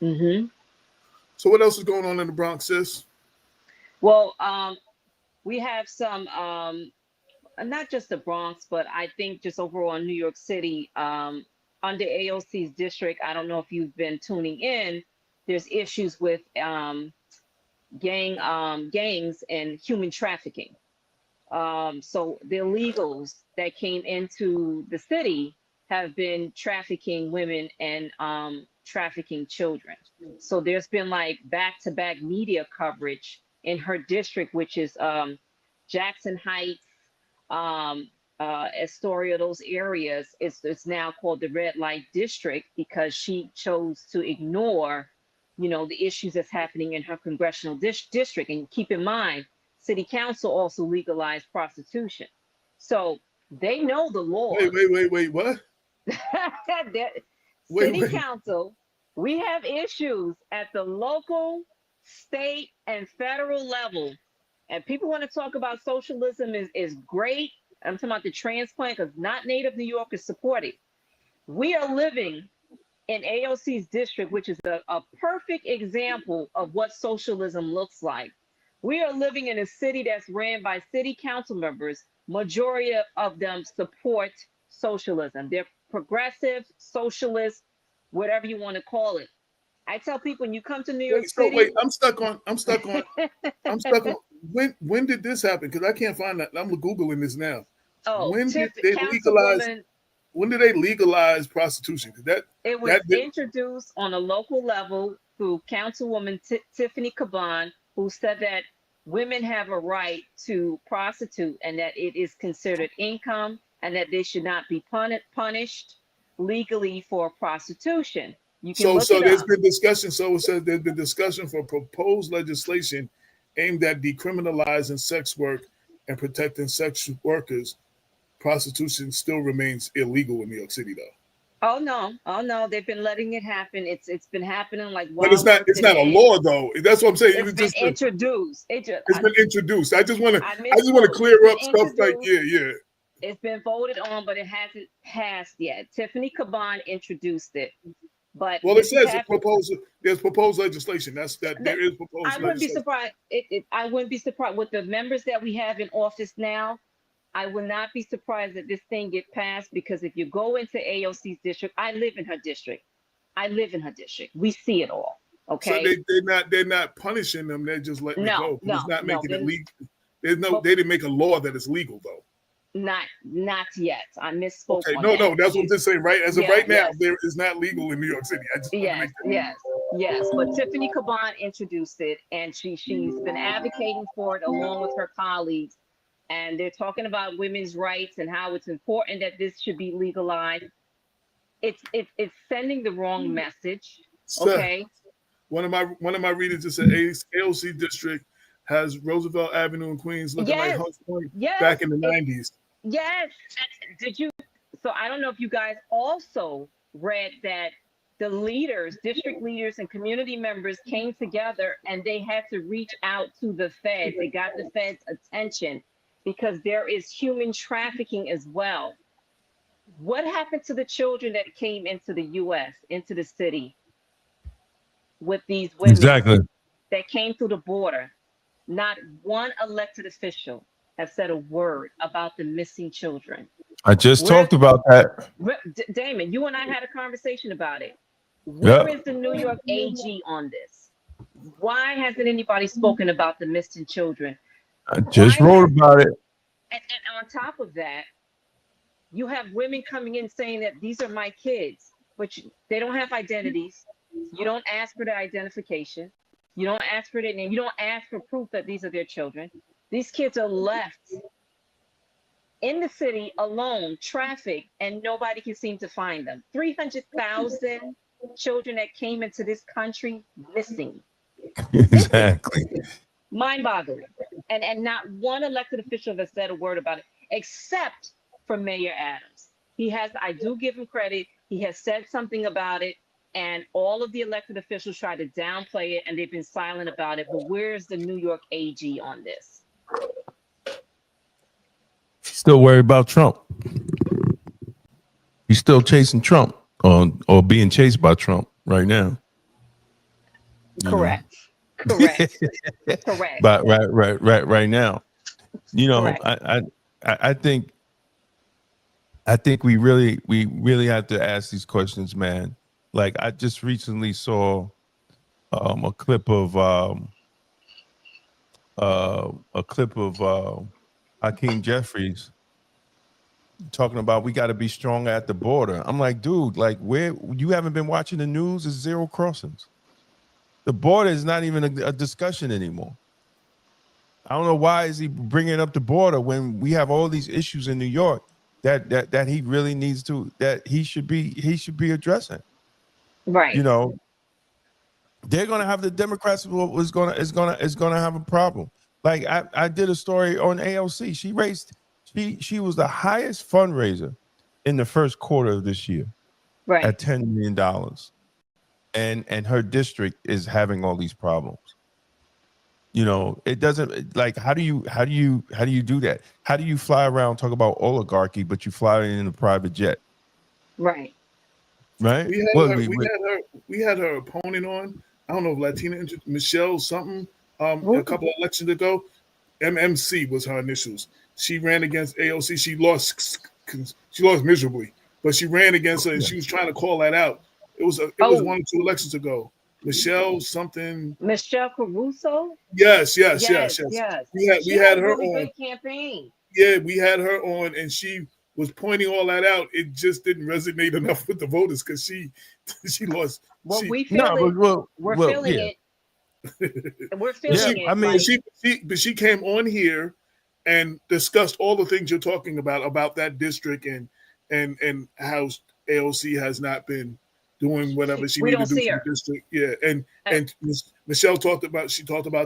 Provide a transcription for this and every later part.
Mm-hmm. So what else is going on in the Bronx, sis? Well, we have some, not just the Bronx, but I think just overall in New York City, under AOC's district. I don't know if you've been tuning in. There's issues with gangs and human trafficking. So the illegals that came into the city have been trafficking women and trafficking children. So there's been like back-to-back media coverage in her district, which is Jackson Heights, Astoria, those areas. It's now called the red light district because she chose to ignore, the issues that's happening in her congressional district. And keep in mind, city council also legalized prostitution. So they know the Wait, laws. wait, wait, wait. What? Wait, City wait. council, we have issues at the local, state, and federal level. And people want to talk about socialism is great. I'm talking about the transplant because not native New Yorkers support it. We are living in AOC's district, which is a perfect example of what socialism looks like. We are living in a city that's ran by city council members. Majority of them support socialism. They're progressive, socialist, whatever you want to call it. I tell people when you come to New York Wait, so wait, City, I'm stuck on when did this happen? Because I can't find that. I'm Googling this now. oh, When did Tiff, they legalize Councilwoman, when did they legalize prostitution? Because it was that did, introduced on a local level through Councilwoman Tiffany Caban, who said that women have a right to prostitute and that it is considered income and that they should not be punished legally for prostitution. You can look so it there's up. been discussion. So it says there's been discussion for proposed legislation aimed at decriminalizing sex work and protecting sex workers. Prostitution still remains illegal in New York City, though. Oh no, they've been letting it happen. It's been happening like But it's not wildfire it's not a today. law though. That's what I'm saying. It It's was been just introduced. it's been introduced. I I just want to misspoke. clear It's been up stuff like introduced. yeah, yeah. It's been voted on, but it hasn't passed yet. Tiffany Caban introduced it, but Well, it this is says happening. there's proposed legislation. That That there is I proposed wouldn't be legislation. surprised. I wouldn't be surprised with the members that we have in office now. I would not be surprised that this thing get passed because if you go into AOC's district, I live in her district. I live in her district. We see it all. So Okay. they're not punishing them. They're just letting it No, go. It's no, not no. making it Then, legal. There's no but they didn't make a law that is legal though. not yet. I misspoke Okay, on no, that. no, that's what I'm just saying. Right as of Yeah, right now, yes, there is not legal in New York City. I just want to yes, make that. yes, yes. But Tiffany Caban introduced it, and she's been advocating for it along with her colleagues. And they're talking about women's rights and how it's important that this should be legalized. It's sending the wrong message. So, Okay. one of my readers just said AOC district has Roosevelt Avenue in Queens looking like Yes, Hunts Point yes, back in the it, 90s. yes. Did you? So I don't know if you guys also read that the leaders, district leaders, and community members came together and they had to reach out to the feds. They got the feds' attention because there is human trafficking as well. What happened to the children that came into the US, into the city with these women Exactly. that came through the border? Not one elected official has said a word about the missing children. I just Where, talked about that. Damon, you and I had a conversation about it. Where Yep. is the New York AG on this? Why hasn't anybody spoken about the missing children? I just Why wrote has, about it. and on top of that, you have women coming in saying that these are my kids, but they don't have identities. You don't ask for their identification. You don't ask for their name. You don't ask for proof that these are their children. These kids are left in the city alone, trafficked, and nobody can seem to find them. 300,000 children that came into this country missing. Missing. Exactly. Mind boggling. And not one elected official has said a word about it, except for Mayor Adams. I do give him credit. He has said something about it, and all of the elected officials try to downplay it, and they've been silent about it. But where's the New York AG on this? Still worried about Trump. He's still chasing Trump or being chased by Trump right now. Correct. Correct. Correct. But right now, Correct. I think we really have to ask these questions, man. Like I just recently saw a clip of Hakeem Jeffries talking about we got to be stronger at the border. I'm like, dude, like where you haven't been watching the news? It's zero crossings. The border is not even a discussion anymore. I don't know why is he bringing up the border when we have all these issues in New York that he really needs to, that he should be addressing. Right. You know, they're gonna have the Democrats is gonna have a problem. Like I did a story on AOC. She was the highest fundraiser in the first quarter of this year Right. at $10 million. And her district is having all these problems. You know, it doesn't, like, how do you do that? How do you fly around, talk about oligarchy, but you fly in a private jet? Right. Right. We had her opponent on. I don't know if Latina Michelle something a couple of elections ago. MMC was her initials. She ran against AOC. She lost miserably, but she ran against her and she was trying to call that out. It was 1 or 2 elections ago. Michelle something. Michelle Caruso. Yes. We had her really on. good campaign. Yeah, we had her on, and she was pointing all that out. It just didn't resonate enough with the voters because she lost. Well, we feel it. We're feeling it. We're feeling it. I mean, but she came on here and discussed all the things you're talking about that district and how AOC has not been doing whatever she needed to do for the district. Yeah, and Michelle talked about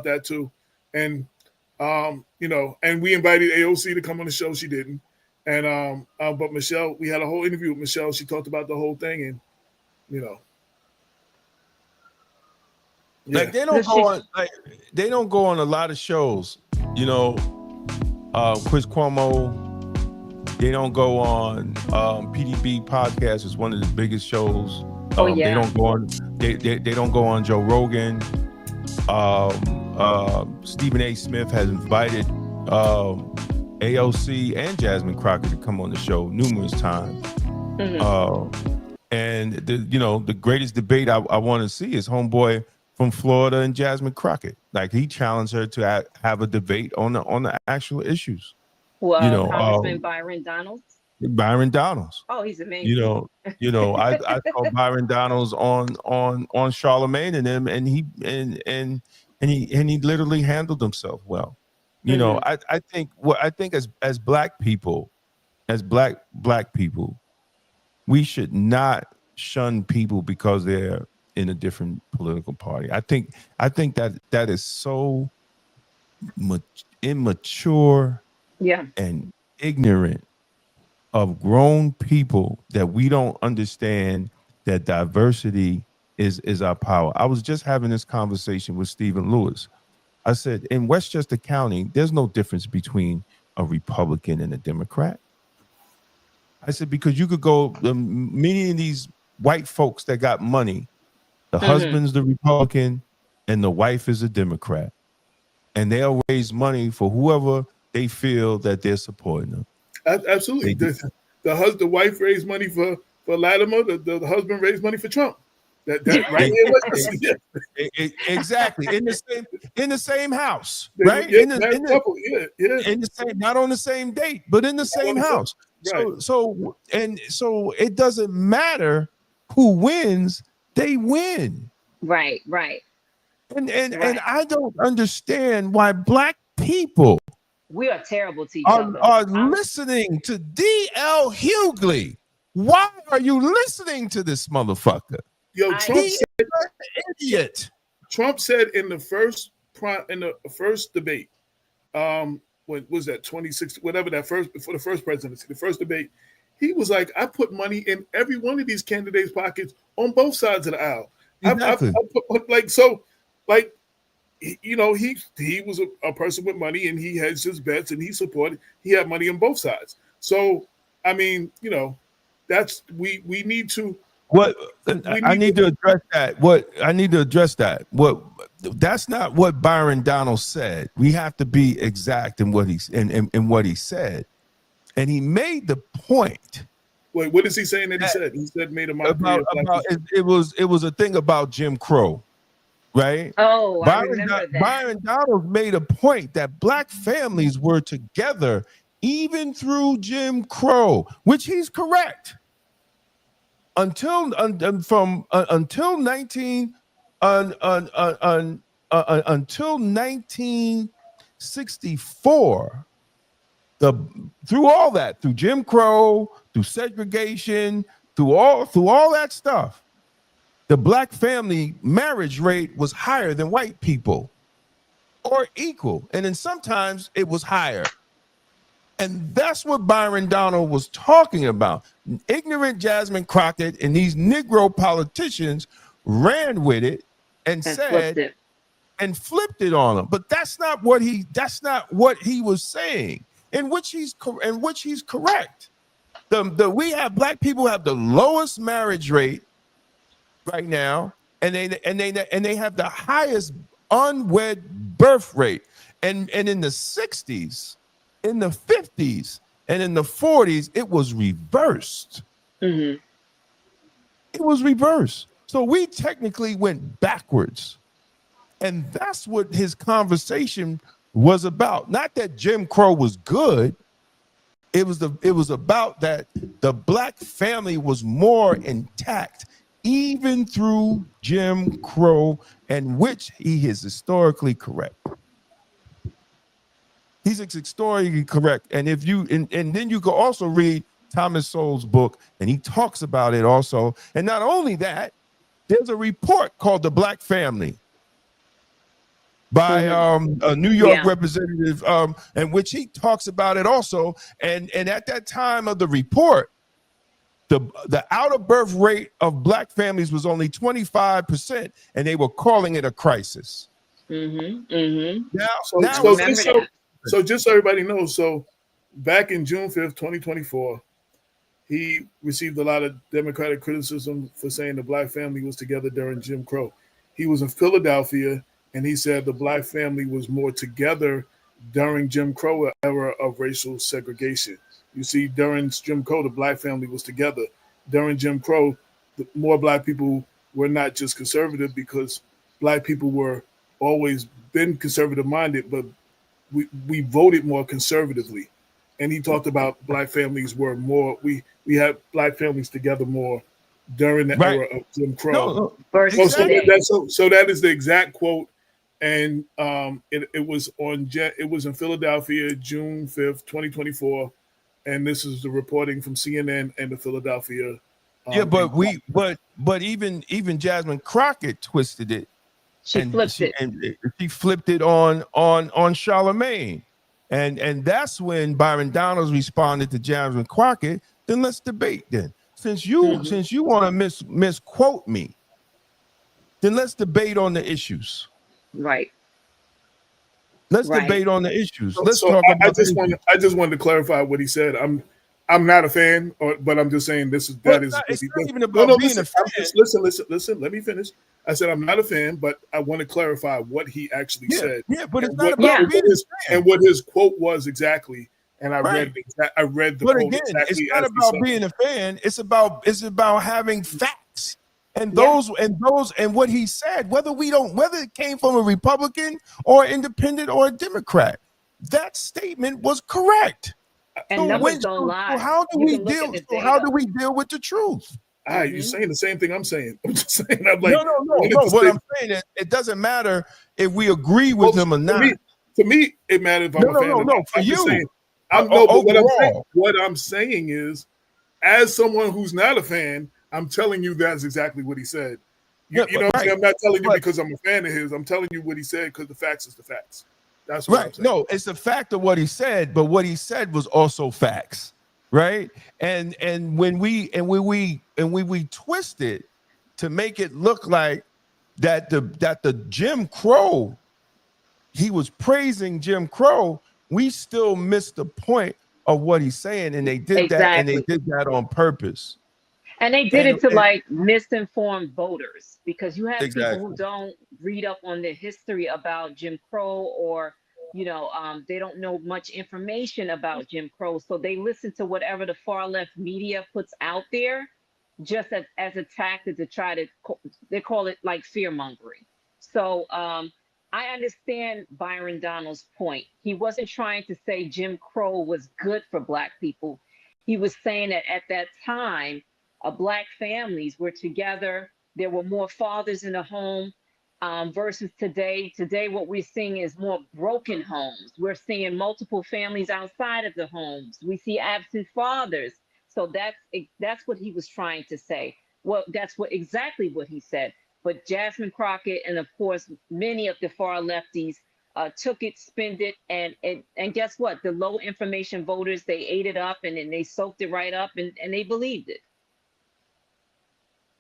that too, and you know, and we invited AOC to come on the show. She didn't, and but Michelle, we had a whole interview with Michelle. She talked about the whole thing, and you know, yeah. Like they don't go on a lot of shows. You know, Chris Cuomo. They don't go on PDB podcast. Is one of the biggest shows. They don't go on. They don't go on Joe Rogan. Stephen A. Smith has invited AOC and Jasmine Crockett to come on the show numerous times. And the greatest debate I want to see is homeboy from Florida and Jasmine Crockett. Like he challenged her to have a debate on the actual issues. Well, Congressman Byron Donalds. Byron Donalds. Oh, he's amazing. You know, I saw Byron Donalds on Charlemagne and them, and he literally handled himself well. You know, I think as black people, we should not shun people because they're in a different political party. I think that is so much immature, and ignorant of grown people that we don't understand that diversity is our power. I was just having this conversation with Stephen Lewis. I said, in Westchester County, there's no difference between a Republican and a Democrat. I said, because you could go, many of these white folks that got money, the husband's the Republican and the wife is a Democrat. And they'll raise money for whoever they feel that they're supporting them. Absolutely. The wife raised money for Latimer. The husband raised money for Trump. That right here. Exactly. In the same house, right? In the same, not on the same date, but in the same house. Right. So it doesn't matter who wins, they win. Right. And I don't understand why black people we are terrible to each are listening to D.L. Hughley. Why are you listening to this motherfucker? Yo, Trump said, idiot. Trump said in the first debate, when was that 2016, whatever that first before the first presidency, the first debate, he was like, I put money in every one of these candidates' pockets on both sides of the aisle. Exactly. He was a person with money and he hedged his bets and he had money on both sides. So, I mean, that's we need to. I need to address that. What that's not what Byron Donald said. We have to be exact in what what he said. And he made the point. Wait, what is he saying that he said? He said made a mockery About, of black about people. it was a thing about Jim Crow, right? Oh, I remember that. Byron Donald made a point that black families were together even through Jim Crow, which he's correct. Until 1964, through all that, through Jim Crow, through segregation, through all that stuff, the black family marriage rate was higher than white people, or equal, and then sometimes it was higher. And that's what Byron Donald was talking about. Ignorant Jasmine Crockett and these Negro politicians ran with it and said and flipped it on him. But that's not what he was saying, in which he's correct. We have black people have the lowest marriage rate right now, and they have the highest unwed birth rate. And in the 60s, in the 50s, and in the 40s, it was reversed. Mm-hmm. It was reversed. So we technically went backwards. And that's what his conversation was about. Not that Jim Crow was good. It was about that the black family was more intact, even through Jim Crow, and which he is historically correct. He's historically correct. And if you and then you can also read Thomas Sowell's book, and he talks about it also. And not only that, there's a report called The Black Family by a New York representative, in which he talks about it also. And at that time of the report, the out of birth rate of black families was only 25%, and they were calling it a crisis. Mm-hmm. Mm-hmm. So just so everybody knows, so back in June 5th, 2024, he received a lot of Democratic criticism for saying the black family was together during Jim Crow. He was in Philadelphia, and he said the black family was more together during Jim Crow era of racial segregation. You see, during Jim Crow, the black family was together. During Jim Crow, more black people were not just conservative, because black people were always been conservative minded, but we voted more conservatively. And he talked about black families were more, we had black families together more during the era of Jim Crow. So that is the exact quote. And it was in Philadelphia, June 5th, 2024. And this is the reporting from CNN and the Philadelphia. But even Jasmine Crockett twisted it. She flipped it on Charlemagne. And that's when Byron Donalds responded to Jasmine Crockett. Then let's debate then. Since you want to misquote me, then let's debate on the issues. Right. Let's debate on the issues. Let's talk about. I just wanted to clarify what he said. I'm not a fan, but I'm just saying this is that is. It's not even about being a fan. Listen. Let me finish. I said I'm not a fan, but I want to clarify what he actually said. Yeah, but it's not about being a fan. And what his quote was exactly. And I read the but quote again, exactly. It's not about being a fan. It's about having facts. And what he said, whether it came from a Republican or independent or a Democrat, that statement was correct. And numbers don't lie. How do we deal with the truth? You're saying the same thing I'm saying. I'm just saying. I'm like, no. What I'm saying is, it doesn't matter if we agree with him or not. For me, it matters if I'm a fan. No. For you, what I'm saying is, as someone who's not a fan, I'm telling you that's exactly what he said. You know what I'm saying? I'm not telling you because I'm a fan of his. I'm telling you what he said because the facts is the facts. That's what I'm saying. No, it's the fact of what he said, but what he said was also facts, right? And when we twist it to make it look like that the Jim Crow, he was praising Jim Crow, we still missed the point of what he's saying, and they did that, and they did that on purpose. And they did it to like misinformed voters, because you have people who don't read up on the history about Jim Crow, or they don't know much information about Jim Crow, so they listen to whatever the far left media puts out there, just as a tactic to try to, they call it like fear mongering. So I understand Byron Donald's point. He wasn't trying to say Jim Crow was good for Black people. He was saying that at that time, Black families were together. There were more fathers in the home, versus today. Today, what we're seeing is more broken homes. We're seeing multiple families outside of the homes. We see absent fathers. So that's what he was trying to say. Well, that's exactly what he said. But Jasmine Crockett and of course many of the far lefties took it, spinned it, and guess what? The low information voters, they ate it up, and then they soaked it right up, and they believed it.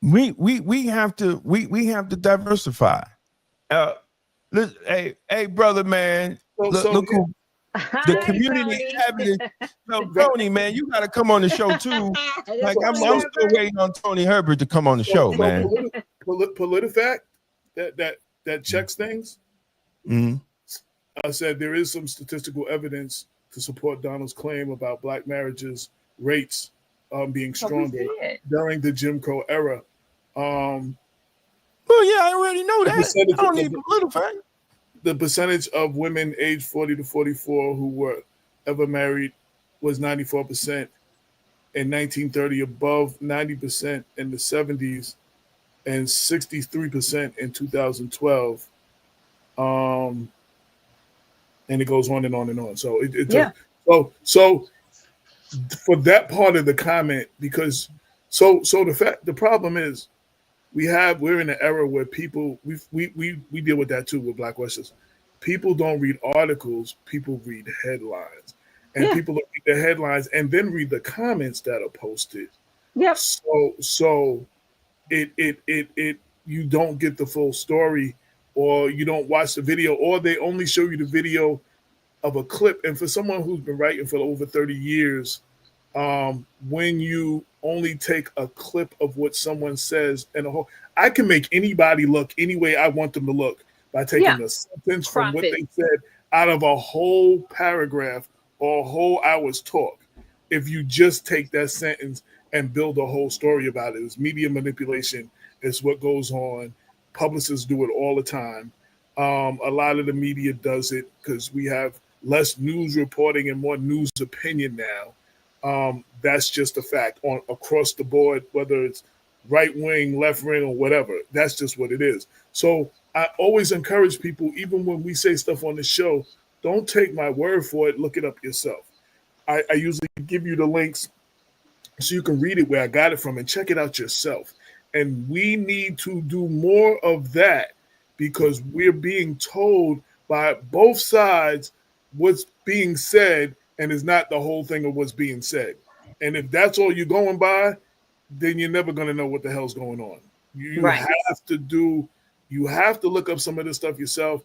We have to diversify. Listen, hey, brother, man. Look who the Hi, community is having. So, Tony, man, you got to come on the show too. Like I'm still waiting on Tony Herbert to come on the show, man. PolitiFact that checks things. Mm-hmm. I said there is some statistical evidence to support Donald's claim about Black marriages rates being stronger during the Jim Crow era. Well, yeah, I already know that. I don't need PolitiFact. The percentage of women aged 40 to 44 who were ever married was 94% in 1930, above 90% in the 70s, and 63% in 2012. And it goes on and on and on. So so for that part of the comment, because the problem is we're in an era where people we deal with that too with Black Westchester. People don't read articles, people read headlines. And people read the headlines and then read the comments that are posted. Yep. So it you don't get the full story, or you don't watch the video, or they only show you the video of a clip. And for someone who's been writing for over 30 years, when you only take a clip of what someone says and I can make anybody look any way I want them to look by taking a sentence from what they said out of a whole paragraph or a whole hour's talk. If you just take that sentence and build a whole story about it, it's media manipulation. It's what goes on. Publicists do it all the time. A lot of the media does it because we have less news reporting and more news opinion now. That's just a fact across the board, whether it's right wing, left wing, or whatever. That's just what it is. So I always encourage people, even when we say stuff on the show, don't take my word for it. Look it up yourself. I usually give you the links so you can read it where I got it from and check it out yourself. And we need to do more of that because we're being told by both sides what's being said, and it's not the whole thing of what's being said. And if that's all you're going by, then you're never going to know what the hell's going on. You have to look up some of this stuff yourself.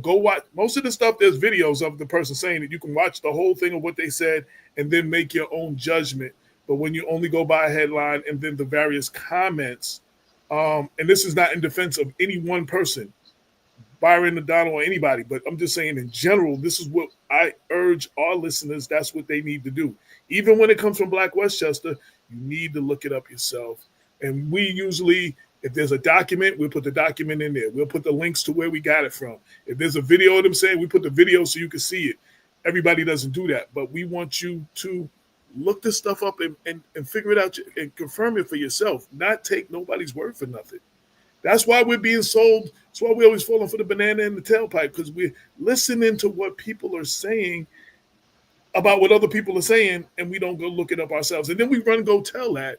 Go watch most of the stuff. There's videos of the person saying it. You can watch the whole thing of what they said and then make your own judgment. But when you only go by a headline and then the various comments, and this is not in defense of any one person, Byron, Donald, or anybody, but I'm just saying in general, this is what I urge our listeners. That's what they need to do. Even when it comes from Black Westchester, you need to look it up yourself. And we usually, if there's a document, we'll put the document in there. We'll put the links to where we got it from. If there's a video of them saying, we put the video so you can see it. Everybody doesn't do that, but we want you to look this stuff up and figure it out and confirm it for yourself, not take nobody's word for nothing. That's why we're being sold. That's why we're always falling for the banana in the tailpipe, because we're listening to what people are saying about what other people are saying, and we don't go look it up ourselves. And then we run and go tell that,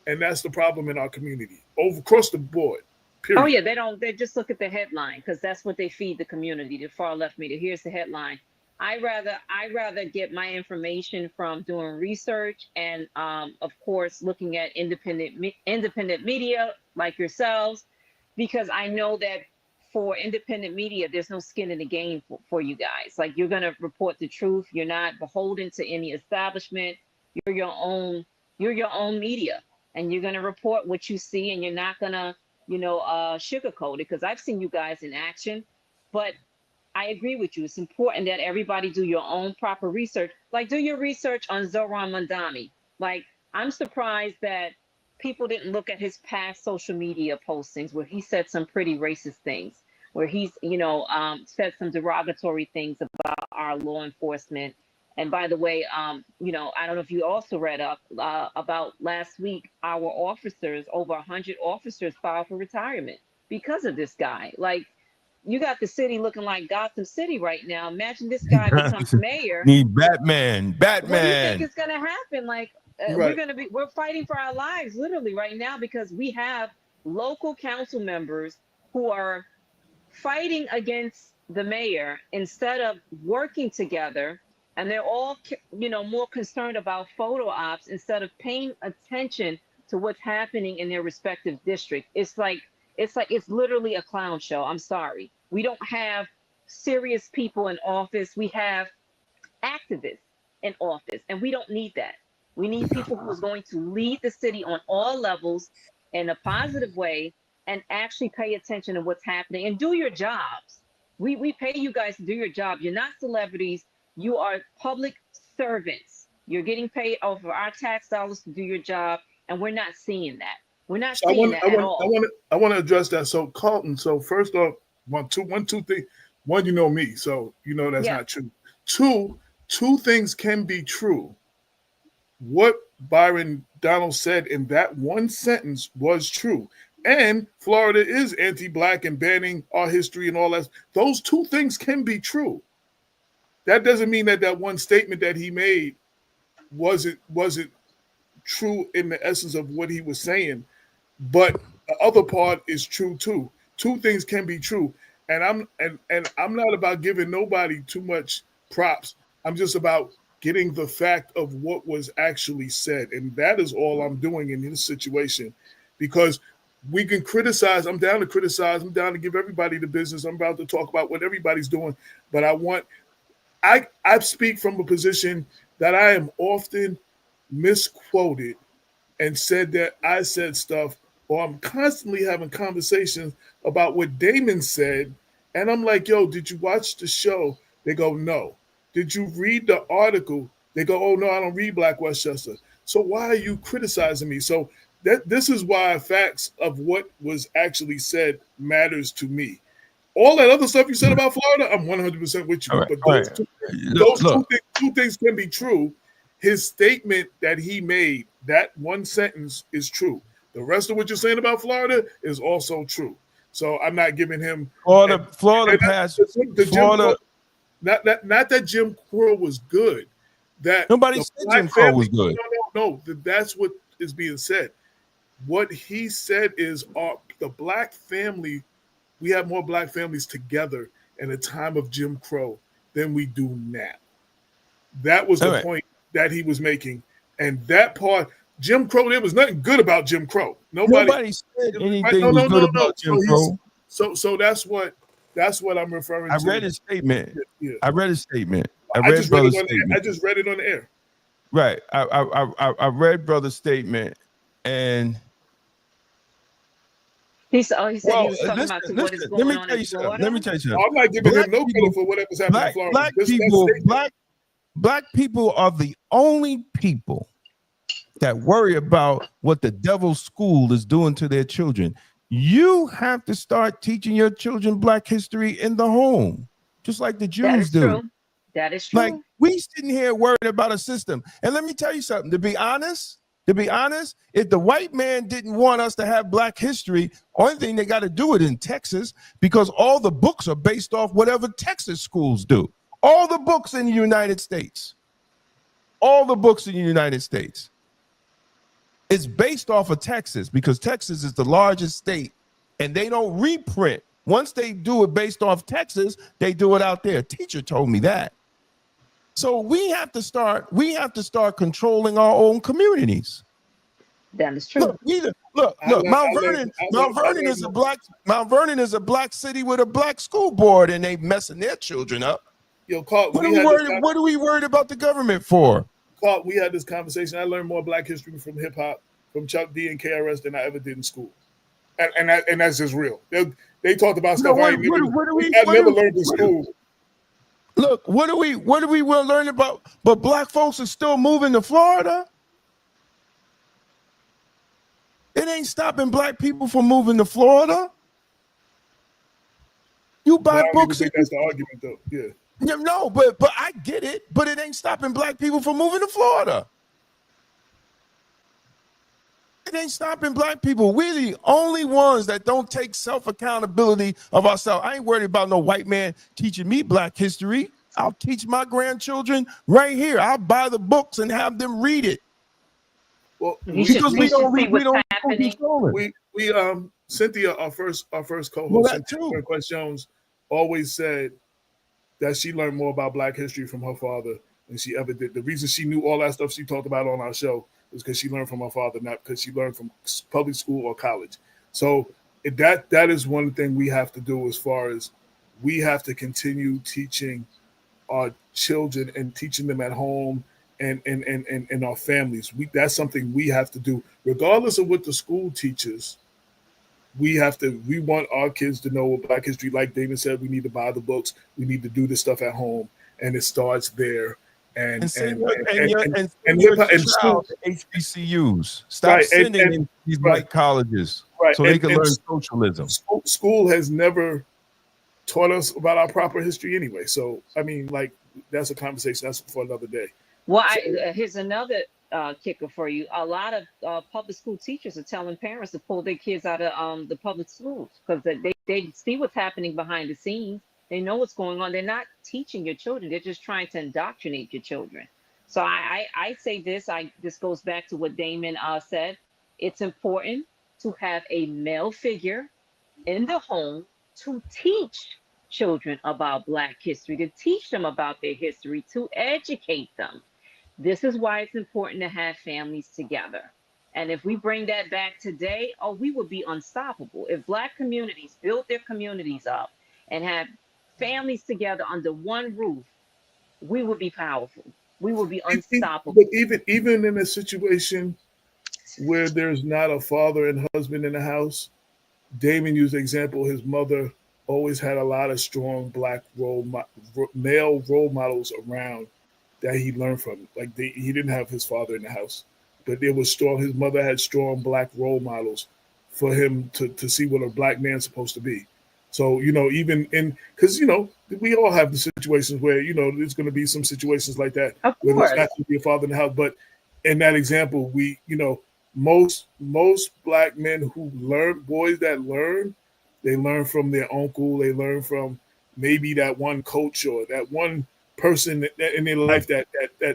and that's the problem in our community, across the board, period. Oh, yeah, they just look at the headline, because that's what they feed the community, the far left media. Here's the headline. I rather get my information from doing research and, of course, looking at independent media like yourselves, because I know that for independent media, there's no skin in the game for you guys. Like, you're going to report the truth. You're not beholden to any establishment. You're your own media, and you're going to report what you see, and you're not going to sugarcoat it, because I've seen you guys in action. But I agree with you. It's important that everybody do your own proper research. Like, do your research on Zohran Mandami. Like, I'm surprised that people didn't look at his past social media postings where he said some pretty racist things, where he's, said some derogatory things about our law enforcement. And by the way, I don't know if you also read up about last week, our officers, over 100 officers filed for retirement because of this guy. Like, you got the city looking like Gotham City right now. Imagine this guy becomes mayor. Need Batman. What do you think is going to happen? Like, Right. we're fighting for our lives literally right now, because we have local council members who are fighting against the mayor instead of working together. And they're all, more concerned about photo ops instead of paying attention to what's happening in their respective district. It's literally a clown show. I'm sorry. We don't have serious people in office. We have activists in office, and we don't need that. We need people who are going to lead the city on all levels in a positive way and actually pay attention to what's happening and do your jobs. We pay you guys to do your job. You're not celebrities. You are public servants. You're getting paid over our tax dollars to do your job, and we're not seeing that. We're not seeing that at all. I want to address that. So Carlton, so first off, one, two things. One, you know me, so you know that's not true. Two things can be true. What Byron Donald said in that one sentence was true. And Florida is anti-black and banning our history and all that. Those two things can be true. That doesn't mean that one statement that he made wasn't true in the essence of what he was saying. But the other part is true too. Two things can be true. And I'm not about giving nobody too much props. I'm just about getting the fact of what was actually said. And that is all I'm doing in this situation. Because we can criticize. I'm down to criticize. I'm down to give everybody the business. I'm about to talk about what everybody's doing. But I speak from a position that I am often misquoted and said that I said stuff, or I'm constantly having conversations about what Damon said. And I'm like, yo, did you watch the show? They go, no. Did you read the article? They go, oh, no, I don't read Black Westchester. So why are you criticizing me? So this is why facts of what was actually said matters to me. All that other stuff you said about Florida, I'm 100% with you. But two things can be true. His statement that he made, that one sentence is true. The rest of what you're saying about Florida is also true. So I'm not giving him Florida. Not that Jim Crow was good. That nobody said Jim Crow was good. No. That's what is being said. What he said is the black family. We have more black families together in the time of Jim Crow than we do now. That was the point that he was making. And that part, Jim Crow, there was nothing good about Jim Crow. Nobody said anything was good about Jim Crow. So that's what I'm referring to. I read his statement. Yeah. I read his statement. I just read it on the air. Right. I read brother's statement, and he said he was talking about what is going on in Florida. Let me tell you something. I'm not giving him no credit for whatever's happening in Florida. Black people are the only people that worry about what the devil's school is doing to their children. You have to start teaching your children Black history in the home, just like the Jews do. True. That is true. Like, we sitting here worried about a system. And let me tell you something, to be honest, if the white man didn't want us to have Black history, only thing they got to do it in Texas, because all the books are based off whatever Texas schools do. All the books in the United States. It's based off of Texas, because Texas is the largest state, and they don't reprint. Once they do it based off Texas, they do it out there. Teacher told me that. So we have to start controlling our own communities. That is true. Look, Mount Vernon is a black city with a black school board, and they messing their children up. Yo, Carl, what are we worried about the government for? Carl, we had this conversation. I learned more Black history from hip hop, from Chuck D and KRS than I ever did in school. and that's just real. They talked about You know, stuff I never learned in school. Look, what do we will learn about? But black folks are still moving to Florida. It ain't stopping black people from moving to Florida. You buy I don't books. Even think that's the argument, though. Yeah. No, but I get it. But it ain't stopping black people from moving to Florida. It ain't stopping black people. We're the only ones that don't take self-accountability of ourselves. I ain't worried about no white man teaching me black history. I'll teach my grandchildren right here. I'll buy the books and have them read it. Well, because we don't control it. We Cynthia, our first co-host, Cynthia Quest Jones, always said that she learned more about black history from her father than she ever did. The reason she knew all that stuff she talked about on our show was because she learned from her father, not because she learned from public school or college. So that is one thing we have to do, as far as we have to continue teaching our children and teaching them at home and our families. That's something we have to do, regardless of what the school teaches. We want our kids to know what Black history, like David said, we need to buy the books. We need to do this stuff at home, and it starts there. And school HBCUs. Stop sending in these white colleges so they can learn socialism. School has never taught us about our proper history anyway. So, I mean, like, that's a conversation. That's for another day. Well, here's another kicker for you. A lot of public school teachers are telling parents to pull their kids out of the public schools because they see what's happening behind the scenes. They know what's going on. They're not teaching your children. They're just trying to indoctrinate your children. So I say this. This goes back to what Damon said. It's important to have a male figure in the home to teach children about Black history, to teach them about their history, to educate them. This is why it's important to have families together. And if we bring that back today, we would be unstoppable. If Black communities build their communities up and have families together under one roof, we would be powerful. We would be unstoppable. But even in a situation where there's not a father and husband in the house, Damon used the example, his mother always had a lot of strong Black male role models around that he learned from. Like he didn't have his father in the house, but it was strong. His mother had strong Black role models for him to see what a Black man's supposed to be. So, even because, we all have the situations where, there's going to be some situations like that where there's not going to be a father in the house. But in that example, most Black men who learn, boys that learn, they learn from their uncle. They learn from maybe that one coach or that one person in their life that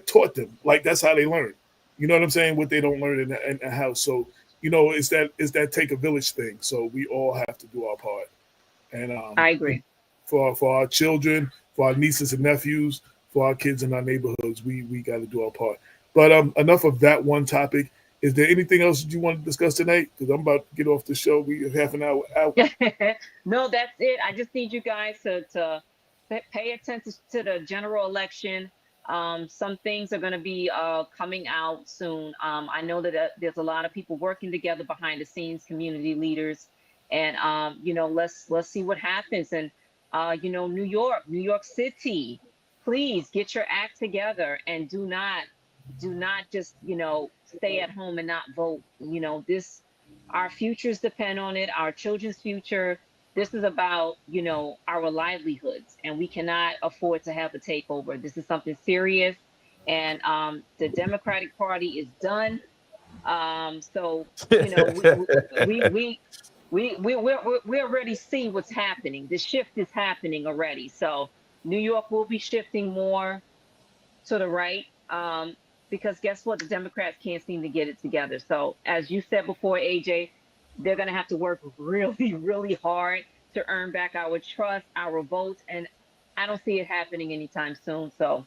taught them. Like, that's how they learn. You know what I'm saying? What they don't learn in the house. So, it's that take a village thing. So we all have to do our part. And I agree. For our children, for our nieces and nephews, for our kids in our neighborhoods, we got to do our part. But enough of that one topic. Is there anything else you want to discuss tonight? Because I'm about to get off the show. We have half an hour out. No, that's it. I just need you guys to pay attention to the general election. Some things are going to be coming out soon. I know that there's a lot of people working together behind the scenes, community leaders. And, let's see what happens. And, New York City, please get your act together and do not just, stay at home and not vote. Our futures depend on it, our children's future. This is about, our livelihoods, and we cannot afford to have a takeover. This is something serious. And the Democratic Party is done. So, we already see what's happening. The shift is happening already. So New York will be shifting more to the right, because guess what? The Democrats can't seem to get it together. So as you said before, AJ, they're going to have to work really, really hard to earn back our trust, our votes. And I don't see it happening anytime soon. So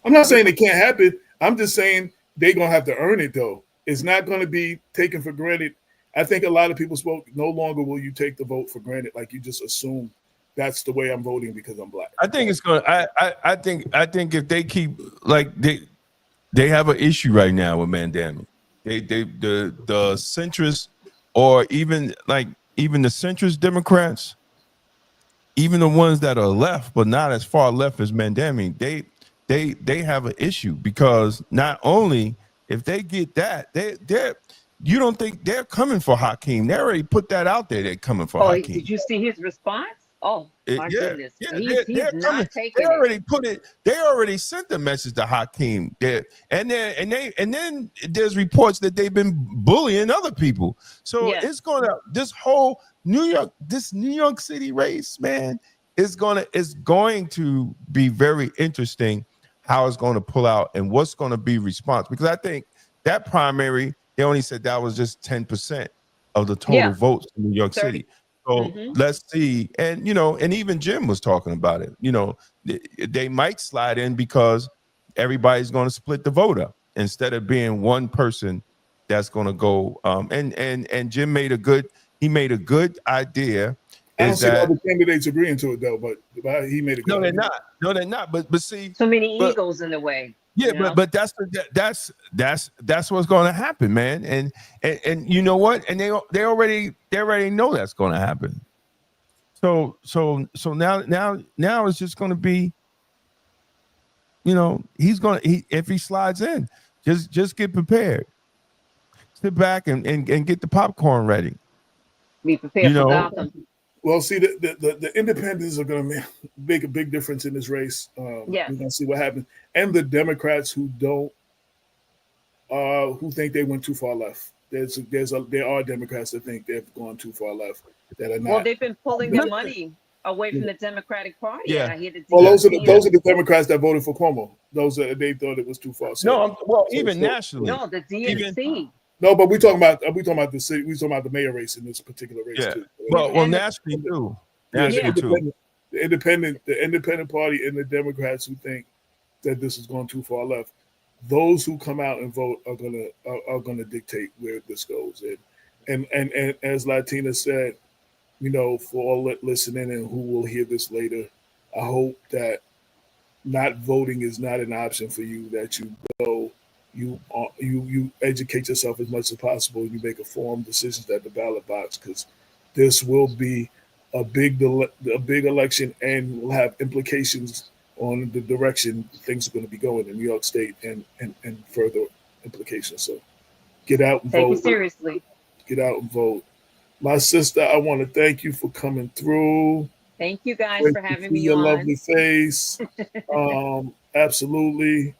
I'm not saying it can't happen. I'm just saying they're going to have to earn it, though. It's not going to be taken for granted. I think a lot of people spoke, no longer will you take the vote for granted. Like, you just assume that's the way I'm voting because I'm Black. I think it's going to, I think if they keep, like, they have an issue right now with Mandami. The centrists, or even like even the centrist Democrats, even the ones that are left, but not as far left as Mandami, they have an issue, because not only if they get that, they're you don't think they're coming for Hakeem. They already put that out there. They're coming for Oh, Hakeem. did you see his response? Oh my goodness, they're he's coming. not They taking already it. put it. They already sent the message to Hakeem. And then there's reports that they've been bullying other people. So Yes. it's this whole New York City race, man, is going to be very interesting how it's going to pull out and what's going to be response, because I think that primary, they only said that was just 10% of the total votes in New York 30. City. So let's see. And, and even Jim was talking about it. They might slide in because everybody's going to split the vote up instead of being one person that's going to go. And Jim made a good idea. I don't see the other candidates agreeing to it though, but he made a good idea. No, they're not. But see, so many egos in the way. Yeah, but that's what's going to happen, man. And you know what? And they already know that's going to happen. So now it's just going to be, if he slides in, just get prepared. Sit back and get the popcorn ready. Be prepared for Gotham. Well, see, the independents are going to make a big difference in this race. We're going to see what happens. And the Democrats who think they went too far left. There are Democrats that think they've gone too far left that are not. Well, they've been pulling their money away from the Democratic Party. Yeah. Those are the Democrats that voted for Cuomo. They thought it was too far. So, even nationally. No, the DNC. No, but we're talking about the city. We're talking about the mayor race in this particular race too. Well, nationally too. The independent party and the Democrats who think that this is going too far left. Those who come out and vote are gonna dictate where this goes. And as Latina said, for all listening and who will hear this later, I hope that not voting is not an option for you. That you go. You educate yourself as much as possible. You make informed decisions at the ballot box, because this will be a big election and will have implications on the direction things are going to be going in New York State and further implications. So get out and vote. Take it seriously. Get out and vote. My sister, I want to thank you for coming through. Thank you guys for having me your on. Lovely face. Absolutely.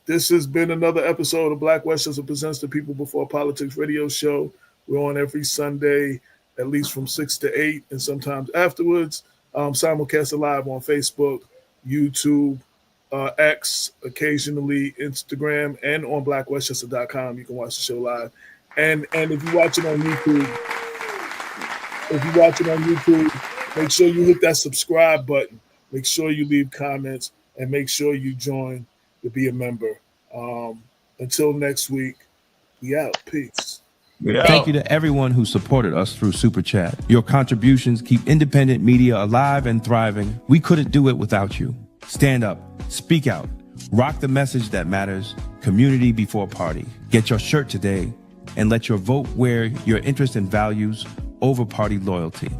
This has been another episode of Black Westchester Presents the People Before Politics radio show. We're on every Sunday, at least from 6 to 8, and sometimes afterwards. Simulcast live on Facebook, YouTube, X, occasionally Instagram, and on blackwestchester.com. You can watch the show live. And if you watch it on YouTube, make sure you hit that subscribe button. Make sure you leave comments, and make sure you join to be a member. Until next week, we out. Peace. Thank you to everyone who supported us through Super Chat. Your contributions keep independent media alive and thriving. We couldn't do it without you. Stand up, speak out, rock the message that matters. Community before party. Get your shirt today and let your vote wear your interest and values over party loyalty.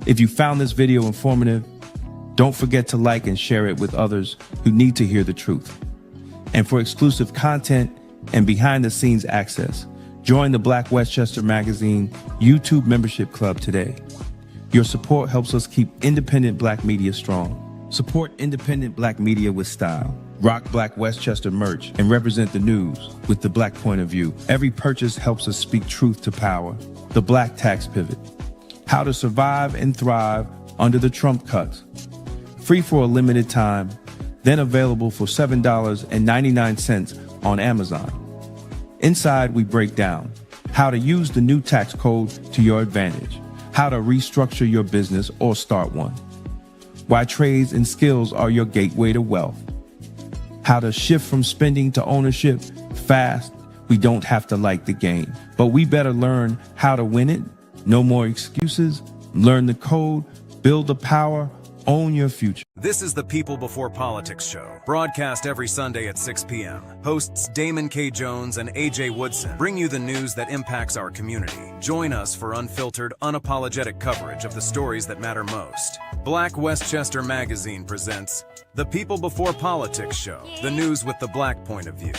If you found this video informative, don't forget to like and share it with others who need to hear the truth. And for exclusive content and behind the scenes access, join the Black Westchester Magazine YouTube membership club today. Your support helps us keep independent Black media strong. Support independent Black media with style. Rock Black Westchester merch and represent the news with the Black point of view. Every purchase helps us speak truth to power. The Black Tax Pivot. How to survive and thrive under the Trump cuts. Free for a limited time, then available for $7.99 on Amazon. Inside, we break down how to use the new tax code to your advantage, how to restructure your business or start one, why trades and skills are your gateway to wealth, how to shift from spending to ownership fast. We don't have to like the game, but we better learn how to win it. No more excuses. Learn the code, build the power, Own your future. This is the People Before Politics show, broadcast every Sunday at 6 p.m. Hosts Damon K. Jones and AJ Woodson bring you the news that impacts our community. Join us for unfiltered, unapologetic coverage of the stories that matter most. Black Westchester Magazine presents The People Before Politics show, the news with the Black point of view.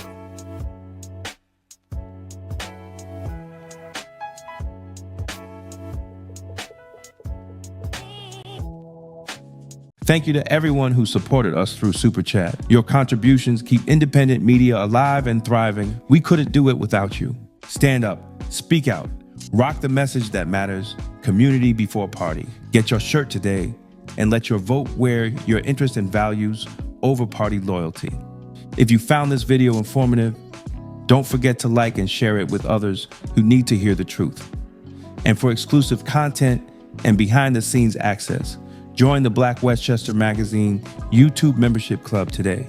Thank you to everyone who supported us through Super Chat. Your contributions keep independent media alive and thriving. We couldn't do it without you. Stand up, speak out, rock the message that matters, community before party. Get your shirt today and let your vote wear your interests and values over party loyalty. If you found this video informative, don't forget to like and share it with others who need to hear the truth. And for exclusive content and behind the scenes access, join the Black Westchester Magazine YouTube membership club today.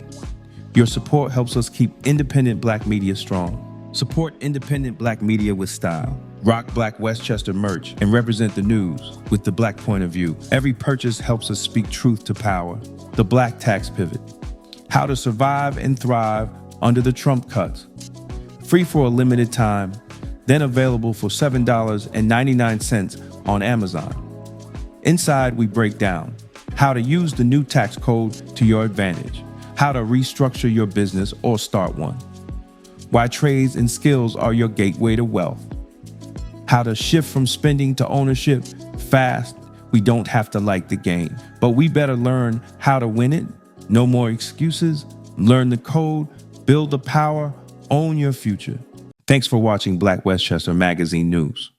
Your support helps us keep independent Black media strong. Support independent Black media with style. Rock Black Westchester merch and represent the news with the Black point of view. Every purchase helps us speak truth to power. The Black Tax Pivot. How to survive and thrive under the Trump cuts. Free for a limited time, then available for $7.99 on Amazon. Inside, we break down how to use the new tax code to your advantage, how to restructure your business or start one, why trades and skills are your gateway to wealth, how to shift from spending to ownership fast. We don't have to like the game, but we better learn how to win it. No more excuses. Learn the code, build the power, own your future. Thanks for watching Black Westchester Magazine News,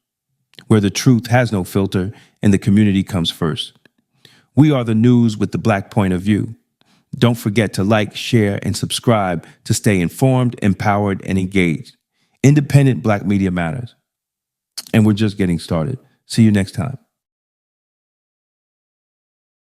where the truth has no filter and the community comes first. We are the news with the Black point of view. Don't forget to like, share, and subscribe to stay informed, empowered, and engaged. Independent Black media matters. And we're just getting started. See you next time.